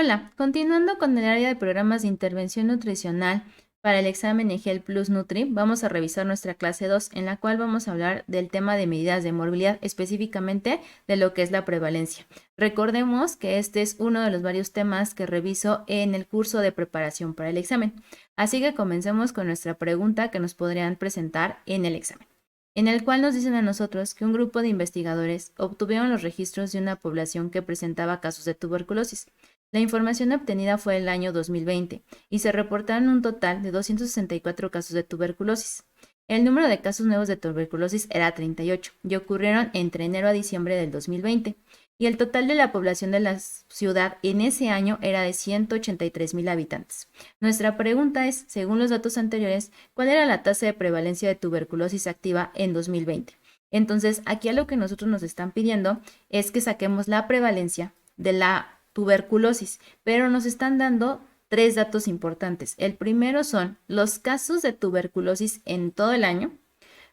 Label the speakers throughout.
Speaker 1: Hola, continuando con el área de programas de intervención nutricional para el examen EGEL Plus Nutri, vamos a revisar nuestra clase 2, en la cual vamos a hablar del tema de medidas de morbilidad, específicamente de lo que es la prevalencia. Recordemos que este es uno de los varios temas que reviso en el curso de preparación para el examen. Así que comencemos con nuestra pregunta que nos podrían presentar en el examen, en el cual nos dicen a nosotros que un grupo de investigadores obtuvieron los registros de una población que presentaba casos de tuberculosis. La información obtenida fue el año 2020 y se reportaron un total de 264 casos de tuberculosis. El número de casos nuevos de tuberculosis era 38 y ocurrieron entre enero a diciembre del 2020. Y el total de la población de la ciudad en ese año era de 183,000 habitantes. Nuestra pregunta es, según los datos anteriores, ¿cuál era la tasa de prevalencia de tuberculosis activa en 2020? Entonces, aquí a lo que nosotros nos están pidiendo es que saquemos la prevalencia de la tuberculosis, pero nos están dando tres datos importantes. El primero son los casos de tuberculosis en todo el año,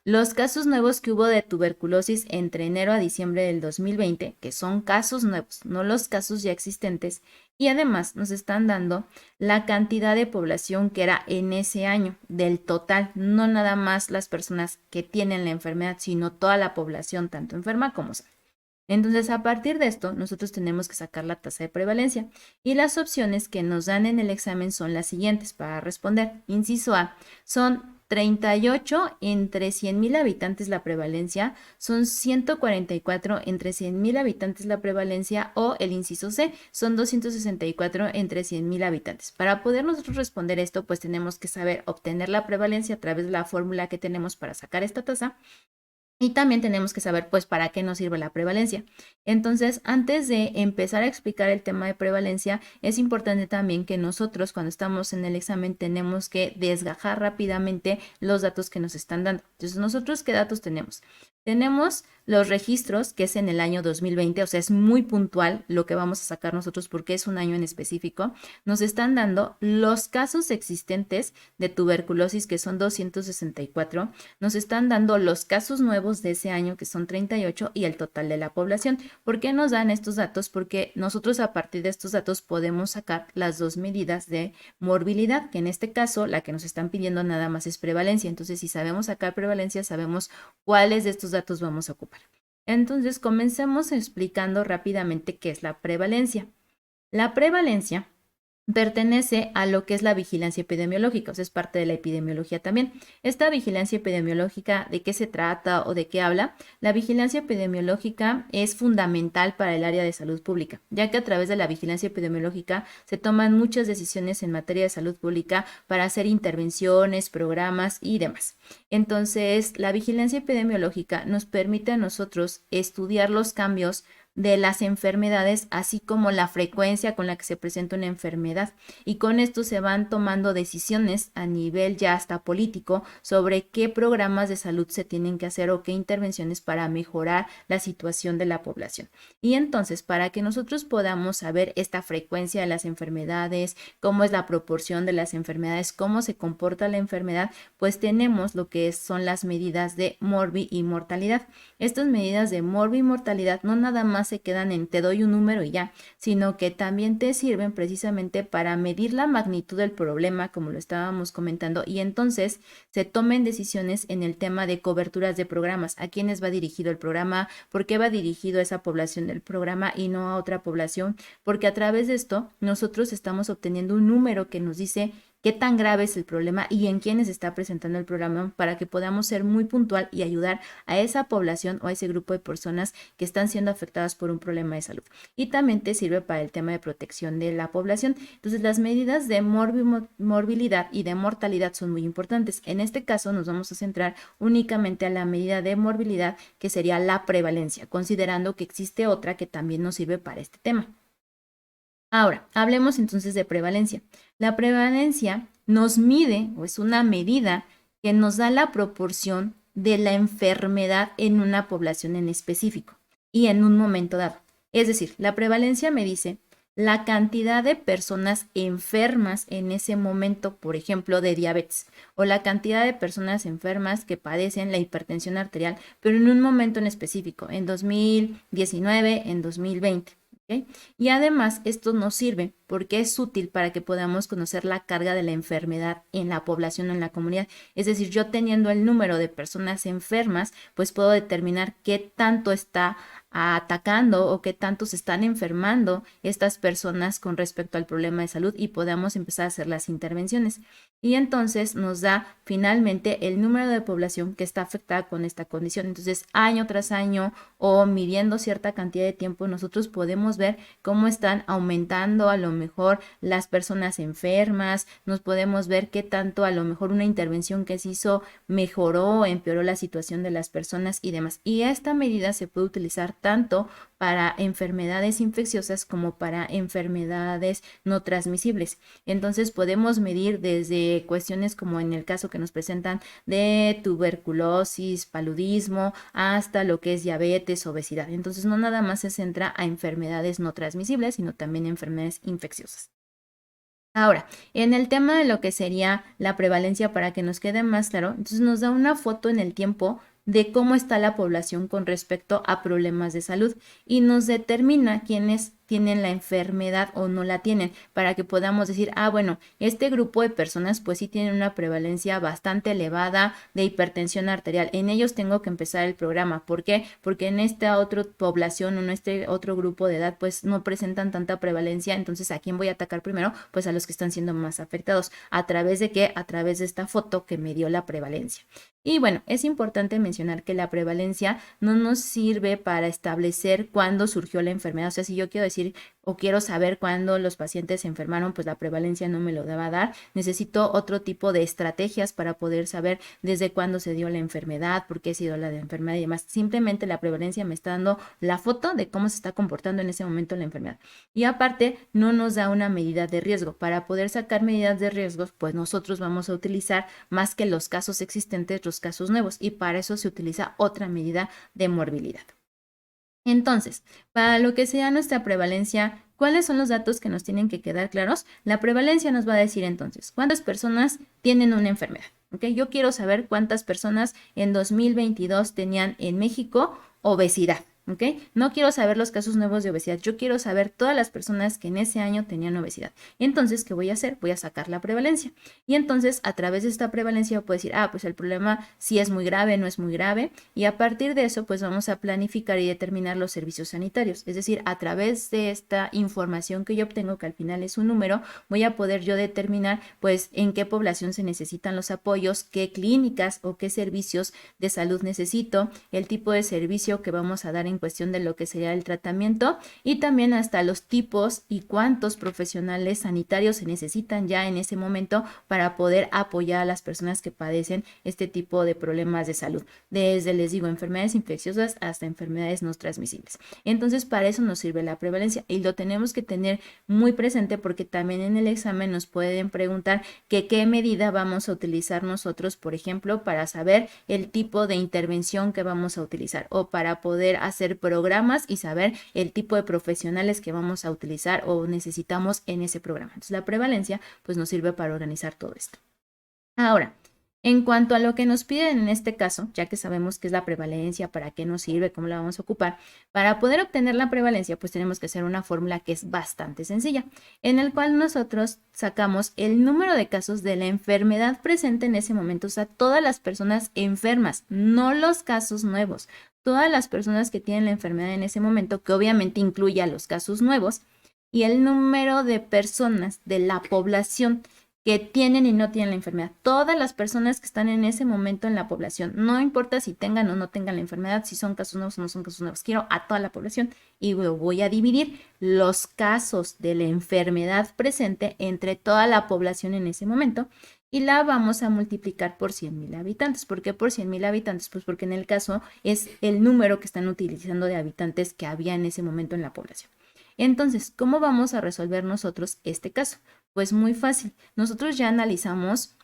Speaker 1: los casos nuevos que hubo de tuberculosis entre enero a diciembre del 2020, que son casos nuevos, no los casos ya existentes, y además nos están dando la cantidad de población que era en ese año, del total, no nada más las personas que tienen la enfermedad, sino toda la población, tanto enferma como sana. Entonces, a partir de esto, nosotros tenemos que sacar la tasa de prevalencia y las opciones que nos dan en el examen son las siguientes para responder. Inciso A, son 38 entre 100,000 habitantes la prevalencia, son 144 entre 100,000 habitantes la prevalencia o el inciso C, son 264 entre 100,000 habitantes. Para poder nosotros responder esto, pues tenemos que saber obtener la prevalencia a través de la fórmula que tenemos para sacar esta tasa. Y también tenemos que saber, pues, para qué nos sirve la prevalencia. Entonces, antes de empezar a explicar el tema de prevalencia, es importante también que nosotros, cuando estamos en el examen, tenemos que desgajar rápidamente los datos que nos están dando. Entonces, nosotros, ¿qué datos tenemos? Tenemos los registros, que es en el año 2020, o sea, es muy puntual lo que vamos a sacar nosotros porque es un año en específico. Nos están dando los casos existentes de tuberculosis, que son 264. Nos están dando los casos nuevos de ese año, que son 38, y el total de la población. ¿Por qué nos dan estos datos? Porque nosotros a partir de estos datos podemos sacar las dos medidas de morbilidad, que en este caso la que nos están pidiendo nada más es prevalencia. Entonces, si sabemos sacar prevalencia, sabemos cuáles de estos datos vamos a ocupar. Entonces, comencemos explicando rápidamente qué es la prevalencia. La prevalencia pertenece a lo que es la vigilancia epidemiológica, o sea, es parte de la epidemiología también. Esta vigilancia epidemiológica, ¿de qué se trata o de qué habla? La vigilancia epidemiológica es fundamental para el área de salud pública, ya que a través de la vigilancia epidemiológica se toman muchas decisiones en materia de salud pública para hacer intervenciones, programas y demás. Entonces, la vigilancia epidemiológica nos permite a nosotros estudiar los cambios de las enfermedades, así como la frecuencia con la que se presenta una enfermedad. Y con esto se van tomando decisiones a nivel ya hasta político sobre qué programas de salud se tienen que hacer o qué intervenciones para mejorar la situación de la población. Y entonces, para que nosotros podamos saber esta frecuencia de las enfermedades, cómo es la proporción de las enfermedades, cómo se comporta la enfermedad, pues tenemos lo que son las medidas de morbi y mortalidad. Estas medidas de morbi y mortalidad no nada más se quedan en te doy un número y ya, sino que también te sirven precisamente para medir la magnitud del problema, como lo estábamos comentando, y entonces se tomen decisiones en el tema de coberturas de programas, a quiénes va dirigido el programa, por qué va dirigido a esa población del programa y no a otra población, porque a través de esto nosotros estamos obteniendo un número que nos dice qué tan grave es el problema y en quiénes está presentando el programa para que podamos ser muy puntual y ayudar a esa población o a ese grupo de personas que están siendo afectadas por un problema de salud. Y también te sirve para el tema de protección de la población. Entonces, las medidas de morbilidad y de mortalidad son muy importantes. En este caso, nos vamos a centrar únicamente a la medida de morbilidad, que sería la prevalencia, considerando que existe otra que también nos sirve para este tema. Ahora, hablemos entonces de prevalencia. La prevalencia nos mide, o es una medida que nos da la proporción de la enfermedad en una población en específico y en un momento dado. Es decir, la prevalencia me dice la cantidad de personas enfermas en ese momento, por ejemplo, de diabetes, o la cantidad de personas enfermas que padecen la hipertensión arterial, pero en un momento en específico, en 2019, en 2020. ¿ok? Y además esto nos sirve porque es útil para que podamos conocer la carga de la enfermedad en la población o en la comunidad. Es decir, yo teniendo el número de personas enfermas, pues puedo determinar qué tanto está atacando o qué tanto se están enfermando estas personas con respecto al problema de salud y podamos empezar a hacer las intervenciones. Y entonces nos da finalmente el número de población que está afectada con esta condición. Entonces, año tras año o midiendo cierta cantidad de tiempo, nosotros podemos ver cómo están aumentando a lo mejor las personas enfermas, nos podemos ver qué tanto a lo mejor una intervención que se hizo mejoró o empeoró la situación de las personas y demás. Y esta medida se puede utilizar tanto para enfermedades infecciosas como para enfermedades no transmisibles. Entonces podemos medir desde cuestiones como en el caso que nos presentan de tuberculosis, paludismo, hasta lo que es diabetes, obesidad. Entonces no nada más se centra a enfermedades no transmisibles, sino también enfermedades infecciosas. Ahora, en el tema de lo que sería la prevalencia, para que nos quede más claro, entonces nos da una foto en el tiempo de cómo está la población con respecto a problemas de salud y nos determina quiénes tienen la enfermedad o no la tienen, para que podamos decir, bueno, este grupo de personas pues sí tienen una prevalencia bastante elevada de hipertensión arterial. En ellos tengo que empezar el programa. ¿Por qué? Porque en esta otra población o en este otro grupo de edad pues no presentan tanta prevalencia. Entonces, ¿a quién voy a atacar primero? Pues a los que están siendo más afectados. ¿A través de qué? A través de esta foto que me dio la prevalencia. Y bueno, es importante mencionar que la prevalencia no nos sirve para establecer cuándo surgió la enfermedad. O sea, si yo quiero decir o quiero saber cuándo los pacientes se enfermaron, pues la prevalencia no me lo va a dar. Necesito otro tipo de estrategias para poder saber desde cuándo se dio la enfermedad, por qué se dio la enfermedad y demás. Simplemente la prevalencia me está dando la foto de cómo se está comportando en ese momento la enfermedad. Y aparte, no nos da una medida de riesgo. Para poder sacar medidas de riesgos, pues nosotros vamos a utilizar más que los casos existentes, los casos nuevos. Y para eso se utiliza otra medida de morbilidad. Entonces, para lo que sea nuestra prevalencia, ¿cuáles son los datos que nos tienen que quedar claros? La prevalencia nos va a decir entonces cuántas personas tienen una enfermedad. ¿Okay? Yo quiero saber cuántas personas en 2022 tenían en México obesidad. ¿Ok? No quiero saber los casos nuevos de obesidad, yo quiero saber todas las personas que en ese año tenían obesidad. Entonces, ¿qué voy a hacer? Voy a sacar la prevalencia. Y entonces, a través de esta prevalencia, puedo decir, pues el problema sí es muy grave, no es muy grave. Y a partir de eso, pues vamos a planificar y determinar los servicios sanitarios. Es decir, a través de esta información que yo obtengo, que al final es un número, voy a poder yo determinar, pues, en qué población se necesitan los apoyos, qué clínicas o qué servicios de salud necesito, el tipo de servicio que vamos a dar en cuestión de lo que sería el tratamiento y también hasta los tipos y cuántos profesionales sanitarios se necesitan ya en ese momento para poder apoyar a las personas que padecen este tipo de problemas de salud, desde, les digo, enfermedades infecciosas hasta enfermedades no transmisibles. Entonces, para eso nos sirve la prevalencia y lo tenemos que tener muy presente porque también en el examen nos pueden preguntar que qué medida vamos a utilizar nosotros, por ejemplo, para saber el tipo de intervención que vamos a utilizar o para poder hacer programas y saber el tipo de profesionales que vamos a utilizar o necesitamos en ese programa. Entonces, la prevalencia pues nos sirve para organizar todo esto. Ahora, en cuanto a lo que nos piden en este caso, ya que sabemos qué es la prevalencia, para qué nos sirve, cómo la vamos a ocupar, para poder obtener la prevalencia, pues tenemos que hacer una fórmula que es bastante sencilla, en el cual nosotros sacamos el número de casos de la enfermedad presente en ese momento, o sea, todas las personas enfermas, no los casos nuevos, todas las personas que tienen la enfermedad en ese momento, que obviamente incluye a los casos nuevos, y el número de personas de la población que tienen y no tienen la enfermedad. Todas las personas que están en ese momento en la población, no importa si tengan o no tengan la enfermedad, si son casos nuevos o no son casos nuevos, quiero a toda la población y voy a dividir los casos de la enfermedad presente entre toda la población en ese momento y la vamos a multiplicar por 100,000 habitantes. ¿Por qué por 100,000 habitantes? Pues porque en el caso es el número que están utilizando de habitantes que había en ese momento en la población. Entonces, ¿cómo vamos a resolver nosotros este caso? Pues muy fácil. Nosotros ya analizamos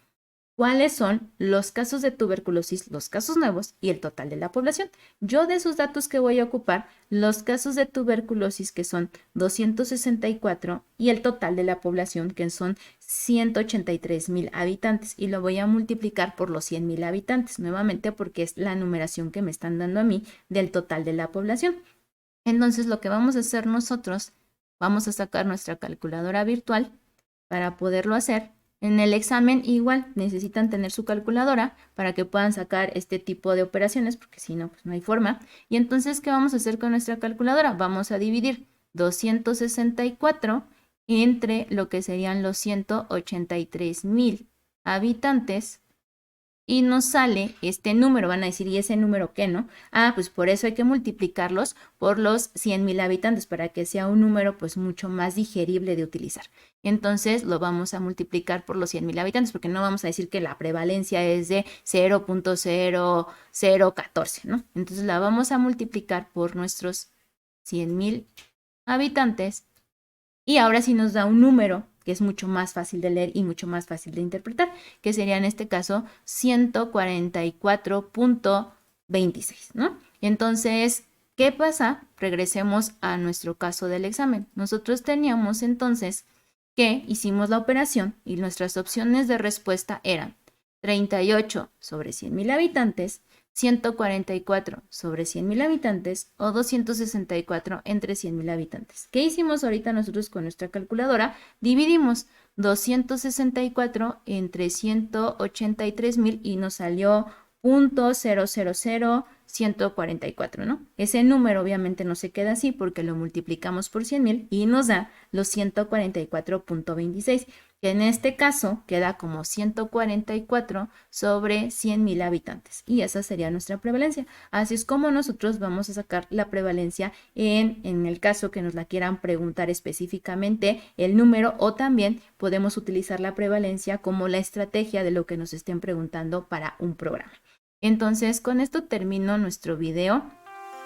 Speaker 1: cuáles son los casos de tuberculosis, los casos nuevos y el total de la población. Yo de esos datos que voy a ocupar, los casos de tuberculosis que son 264 y el total de la población que son 183,000 habitantes y lo voy a multiplicar por los 100,000 habitantes, nuevamente porque es la numeración que me están dando a mí del total de la población. Entonces, lo que vamos a hacer nosotros vamos a sacar nuestra calculadora virtual para poderlo hacer. En el examen igual necesitan tener su calculadora para que puedan sacar este tipo de operaciones, porque si no, pues no hay forma. Y entonces, ¿qué vamos a hacer con nuestra calculadora? Vamos a dividir 264 entre lo que serían los 183,000 habitantes y nos sale este número. Van a decir, ¿y ese número qué, no? Ah, pues por eso hay que multiplicarlos por los 100,000 habitantes para que sea un número pues mucho más digerible de utilizar. Entonces lo vamos a multiplicar por los 100,000 habitantes, porque no vamos a decir que la prevalencia es de 0.0014, ¿no? Entonces la vamos a multiplicar por nuestros 100,000 habitantes y ahora sí nos da un número que es mucho más fácil de leer y mucho más fácil de interpretar, que sería en este caso 144.26, ¿no? Entonces, ¿qué pasa? Regresemos a nuestro caso del examen. Nosotros teníamos entonces que hicimos la operación y nuestras opciones de respuesta eran 38 sobre 100,000 habitantes, 144 sobre 100,000 habitantes o 264 entre 100,000 habitantes. ¿Qué hicimos ahorita nosotros con nuestra calculadora? Dividimos 264 entre 183,000 y nos salió 0.000144, ¿no? Ese número obviamente no se queda así porque lo multiplicamos por 100,000 y nos da los 144.26, que en este caso queda como 144 sobre 100,000 habitantes. Y esa sería nuestra prevalencia. Así es como nosotros vamos a sacar la prevalencia en el caso que nos la quieran preguntar específicamente el número, o también podemos utilizar la prevalencia como la estrategia de lo que nos estén preguntando para un programa. Entonces, con esto termino nuestro video.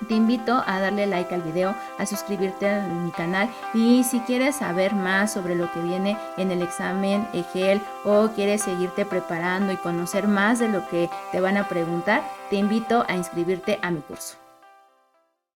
Speaker 1: Te invito a darle like al video, a suscribirte a mi canal y si quieres saber más sobre lo que viene en el examen EGEL o quieres seguirte preparando y conocer más de lo que te van a preguntar, te invito a inscribirte a mi curso.